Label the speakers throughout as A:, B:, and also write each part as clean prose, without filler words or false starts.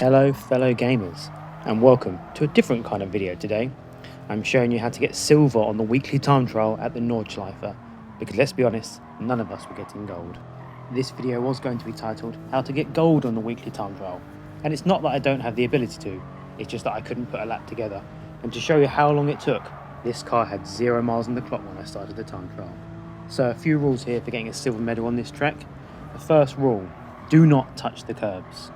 A: Hello fellow gamers, and welcome to a different kind of video today. I'm showing you how to get silver on the weekly time trial at the Nordschleife, because let's be honest, none of us were getting gold. This video was going to be titled how to get gold on the weekly time trial, and it's not that I don't have the ability to, it's just that I couldn't put a lap together. And to show you how long it took, this car had 0 miles on the clock when I started the time trial. So a few rules here for getting a silver medal on this track. The first rule, do not touch the curbs.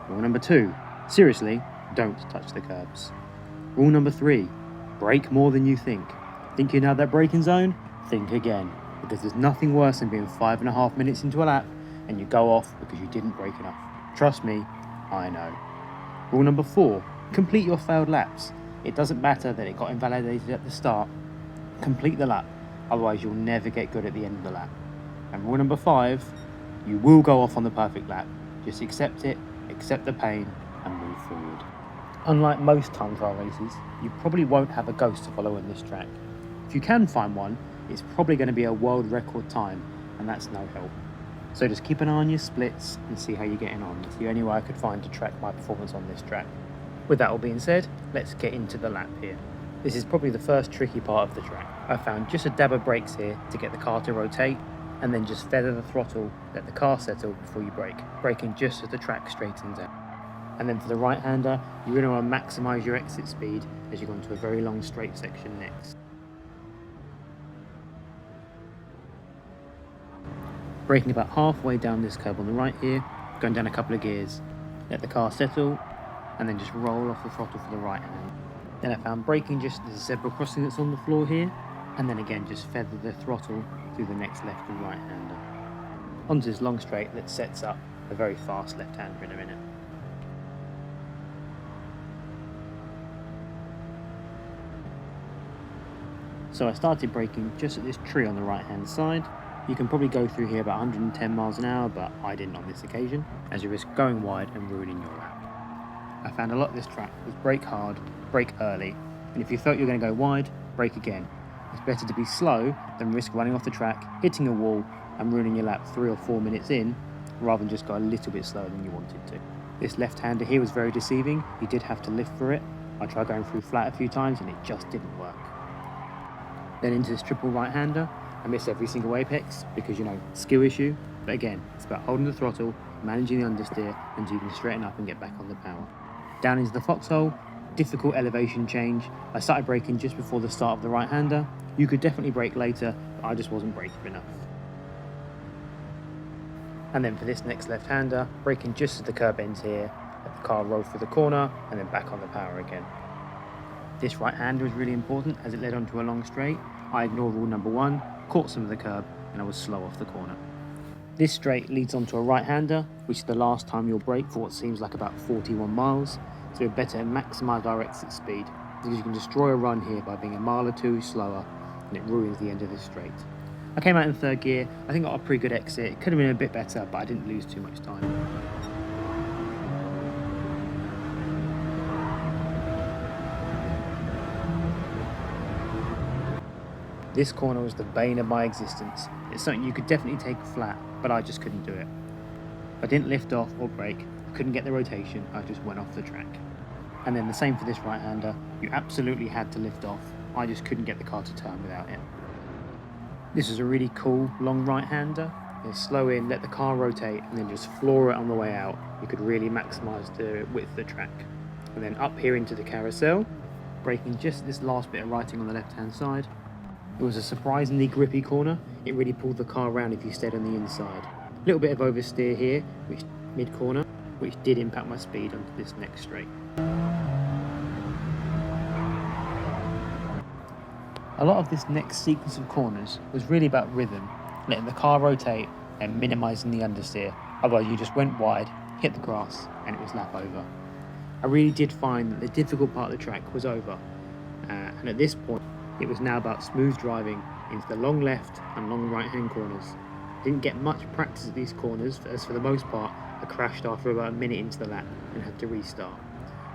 A: Rule number 2, seriously, don't touch the curbs. Rule number 3, brake more than you think. Think you're in that braking zone? Think again, because there's nothing worse than being 5.5 minutes into a lap and you go off because you didn't brake enough. Trust me, I know. Rule number 4, complete your failed laps. It doesn't matter that it got invalidated at the start. Complete the lap, otherwise you'll never get good at the end of the lap. And rule number 5, you will go off on the perfect lap. Just accept it, accept the pain, and move forward. Unlike most time trial races, you probably won't have a ghost to follow in this track. If you can find one, it's probably going to be a world record time, and that's no help. So just keep an eye on your splits and see how you're getting on. It's the only way I could find to track my performance on this track. With that all being said, let's get into the lap here. This is probably the first tricky part of the track. I found just a dab of brakes here to get the car to rotate, and then just feather the throttle, let the car settle before you brake, braking just as the track straightens out. And then for the right-hander, you really want to maximise your exit speed as you go into a very long straight section next. Braking about halfway down this curve on the right here, going down a couple of gears, let the car settle, and then just roll off the throttle for the right hand. Then I found braking just as a zebra crossing that's on the floor here, and then again just feather the throttle through the next left and right hander. Onto this long straight that sets up a very fast left hander in a minute. So I started braking just at this tree on the right hand side. You can probably go through here about 110 miles an hour, but I didn't on this occasion, as you risk going wide and ruining your lap. I found a lot of this track was brake hard, brake early, and if you felt you're going to go wide, brake again. It's better to be slow than risk running off the track, hitting a wall and ruining your lap 3 or 4 minutes in, rather than just go a little bit slower than you wanted to. This left-hander here was very deceiving. You did have to lift for it. I tried going through flat a few times and it just didn't work. Then into this triple right-hander, I missed every single apex because, skill issue. But again, it's about holding the throttle, managing the understeer until you can straighten up and get back on the power. Down into the foxhole, difficult elevation change. I started braking just before the start of the right-hander. You could definitely brake later, but I just wasn't braking enough. And then for this next left-hander, braking just as the curb ends here, let the car roll through the corner and then back on the power again. This right-hander was really important as it led onto a long straight. I ignored rule number 1, caught some of the curb, and I was slow off the corner. This straight leads onto a right-hander, which is the last time you'll brake for what seems like about 41 miles. So we're better maximise our exit speed, because you can destroy a run here by being a mile or 2 slower, and it ruins the end of this straight. I came out in third gear. I think I got a pretty good exit. It could have been a bit better, but I didn't lose too much time. This corner was the bane of my existence. It's something you could definitely take flat, but I just couldn't do it. If I didn't lift off or brake, I couldn't get the rotation, I just went off the track. And then the same for this right-hander. You absolutely had to lift off. I just couldn't get the car to turn without it. This was a really cool, long right-hander. You slow in, let the car rotate, and then just floor it on the way out. You could really maximise the width of the track. And then up here into the carousel, braking just this last bit of righting on the left-hand side. It was a surprisingly grippy corner. It really pulled the car around if you stayed on the inside. A little bit of oversteer here, mid-corner, which did impact my speed onto this next straight. A lot of this next sequence of corners was really about rhythm, letting the car rotate and minimising the understeer. Otherwise you just went wide, hit the grass, and it was lap over. I really did find that the difficult part of the track was over, and at this point it was now about smooth driving into the long left and long right hand corners. Didn't get much practice at these corners, as for the most part I crashed after about a minute into the lap and had to restart.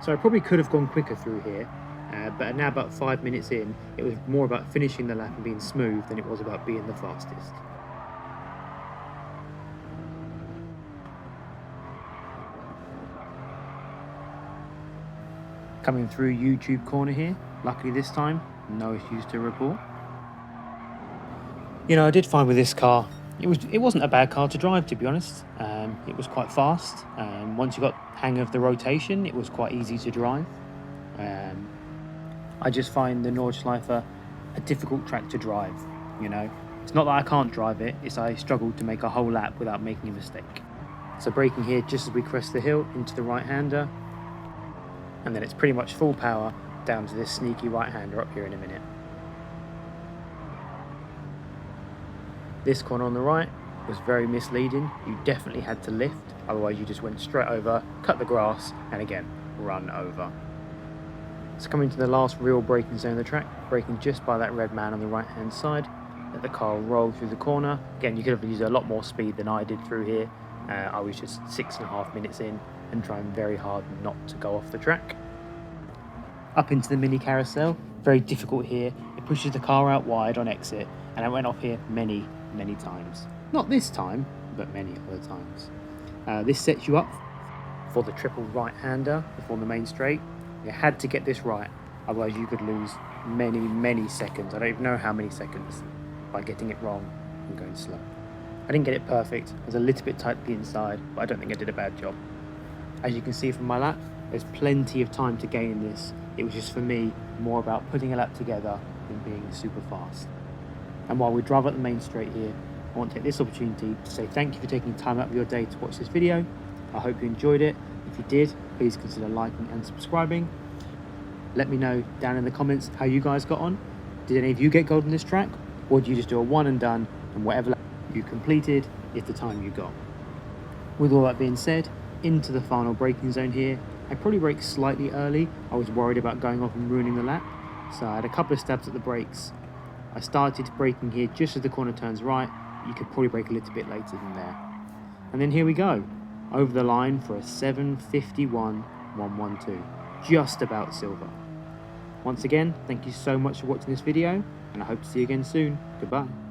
A: So I probably could have gone quicker through here, but now about 5 minutes in, it was more about finishing the lap and being smooth than it was about being the fastest. Coming through YouTube corner here, luckily this time, no issues to report. You know, I did find with this car, it wasn't a bad car to drive, to be honest. It was quite fast. Once you got hang of the rotation, it was quite easy to drive. I just find the Nordschleife a difficult track to drive, you know. It's not that I can't drive it, it's I struggle to make a whole lap without making a mistake. So braking here just as we crest the hill into the right-hander, and then it's pretty much full power down to this sneaky right-hander up here in a minute. This corner on the right was very misleading. You definitely had to lift, otherwise you just went straight over, cut the grass, and again, run over. So coming to the last real braking zone of the track, braking just by that red man on the right hand side, let the car roll through the corner. Again, you could have used a lot more speed than I did through here. I was just 6.5 minutes in and trying very hard not to go off the track. Up into the mini carousel, very difficult here. It pushes the car out wide on exit, and I went off here many times. Not this time, but many other times. This sets you up for the triple right-hander before the main straight. You had to get this right, otherwise you could lose many seconds. I don't even know how many seconds by getting it wrong and going slow. I didn't get it perfect. I was a little bit tight to the inside, but I don't think I did a bad job. As you can see from my lap, there's plenty of time to gain this. It was just for me more about putting a lap together than being super fast. And while we drive up the main straight here, I want to take this opportunity to say thank you for taking time out of your day to watch this video. I hope you enjoyed it. If you did, please consider liking and subscribing. Let me know down in the comments how you guys got on. Did any of you get gold in this track? Or did you just do a one and done, and whatever lap you completed is the time you got? With all that being said, into the final braking zone here. I probably braked slightly early. I was worried about going off and ruining the lap, so I had a couple of stabs at the brakes. I started braking here just as the corner turns right. You could probably brake a little bit later than there. And then here we go, over the line for a 7:51.112, just about silver. Once again, thank you so much for watching this video, and I hope to see you again soon. Goodbye.